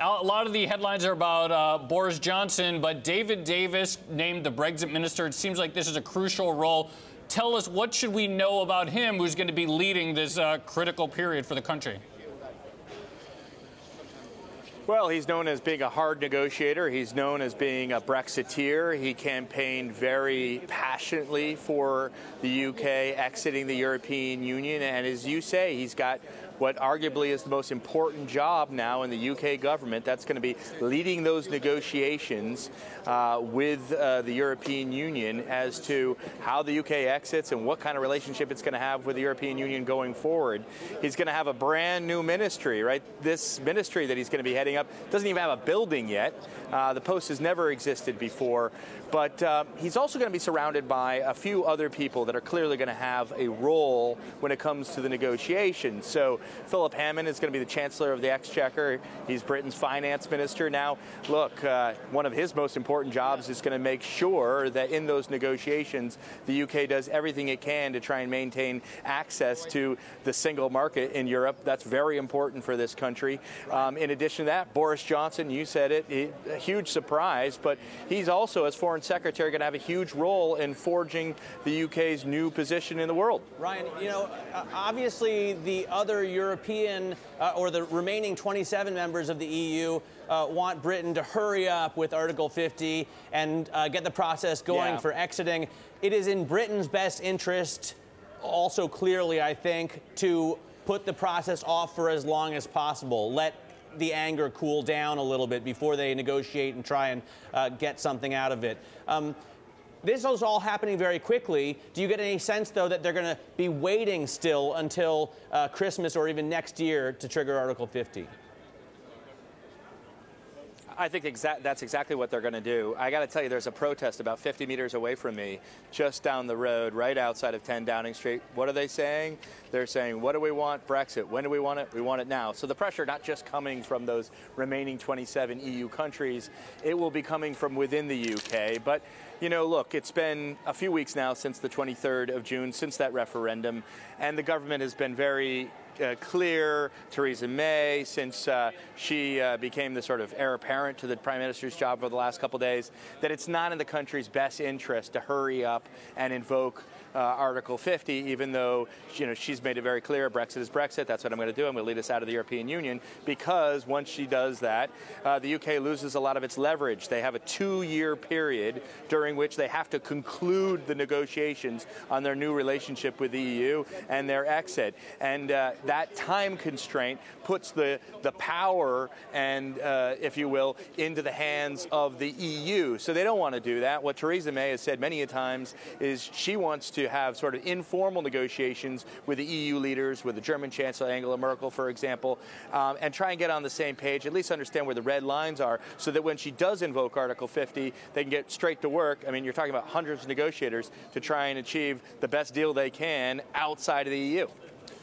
A lot of the headlines are about Boris Johnson, but David Davis named the Brexit minister. It seems like this is a crucial role. Tell us, what should we know about him, who's going to be leading this critical period for the country? Well, he's known as being a hard negotiator. He's known as being a Brexiteer. He campaigned very passionately for the UK exiting the European Union. And as you say, he's got what arguably is the most important job now in the UK government. That's going to be leading those negotiations with the European Union as to how the UK exits and what kind of relationship it's going to have with the European Union going forward. He's going to have a brand new ministry, right? This ministry that he's going to be heading up doesn't even have a building yet. The post has never existed before. But he's also going to be surrounded by a few other people that are clearly going to have a role when it comes to the negotiations. So Philip Hammond is going to be the Chancellor of the Exchequer. He's Britain's finance minister. Now, look, one of his most important jobs is going to make sure that in those negotiations, the UK does everything it can to try and maintain access to the single market in Europe. That's very important for this country. In addition to that, Boris Johnson, you said it, a huge surprise, but he's also, as Foreign Secretary, going to have a huge role in forging the UK's new position in the world. Ryan, you know, obviously the other European or the remaining 27 members of the EU want Britain to hurry up with Article 50 and get the process going for exiting. It is in Britain's best interest, also clearly, I think, to put the process off for as long as possible. Let the anger cool down a little bit before they negotiate and try and get something out of it. This is all happening very quickly. Do you get any sense, though, that they're going to be waiting still until Christmas or even next year to trigger Article 50? I think that's exactly what they're going to do. I got to tell you, there's a protest about 50 meters away from me, just down the road, right outside of 10 Downing Street. What are they saying? They're saying, what do we want? Brexit. When do we want it? We want it now. So the pressure not just coming from those remaining 27 EU countries, it will be coming from within the UK. But, you know, look, it's been a few weeks now since the 23rd of June, since that referendum, and the government has been very clear. Theresa May, since she became the sort of heir apparent to the Prime Minister's job for the last couple of days, that it's not in the country's best interest to hurry up and invoke Article 50, even though, you know, she's made it very clear Brexit is Brexit. That's what I'm going to do. I'm going to lead us out of the European Union, because once she does that, the UK loses a lot of its leverage. They have a 2-year period during which they have to conclude the negotiations on their new relationship with the EU and their exit. And that time constraint puts the power and, if you will, into the hands of the EU. So they don't want to do that. What Theresa May has said many a times is she wants to have sort of informal negotiations with the EU leaders, with the German Chancellor Angela Merkel, for example, and try and get on the same page, at least understand where the red lines are, so that when she does invoke Article 50, they can get straight to work. I mean, you're talking about hundreds of negotiators to try and achieve the best deal they can outside of the EU.